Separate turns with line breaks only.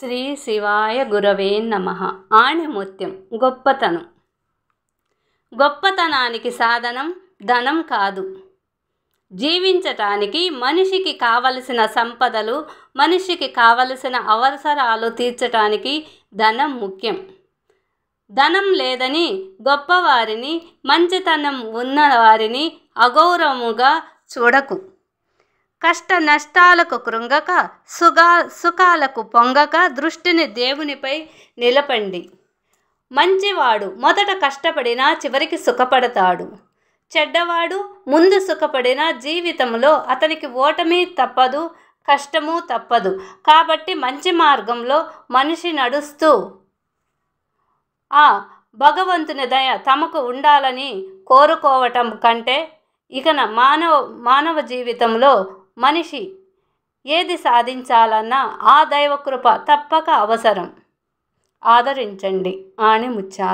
శ్రీ శివాయ గురవే నమః. ఆణిముత్యం గొప్పతనం. గొప్పతనానికి సాధనం ధనం కాదు. జీవించటానికి మనిషికి కావలసిన సంపదలు, మనిషికి కావలసిన అవసరాలు తీర్చటానికి ధనం ముఖ్యం. ధనం లేదని గొప్పవారిని, మంచితనం ఉన్నవారిని అగౌరవముగా చూడకు. కష్ట నష్టాలకు కృంగక, సుఖాలకు పొంగక దృష్టిని దేవునిపై నిలపండి. మంచివాడు మొదట కష్టపడినా చివరికి సుఖపడతాడు. చెడ్డవాడు ముందు సుఖపడినా జీవితంలో అతనికి ఓటమి తప్పదు, కష్టము తప్పదు. కాబట్టి మంచి మార్గంలో మనిషి నడుస్తూ ఆ భగవంతుని దయ తమకు ఉండాలని కోరుకోవటం కంటే ఇకన మానవ జీవితంలో మనిషి ఏది సాధించాలన్నా ఆ దైవకృప తప్పక అవసరం. ఆదరించండి. ఆణిముత్యాలు.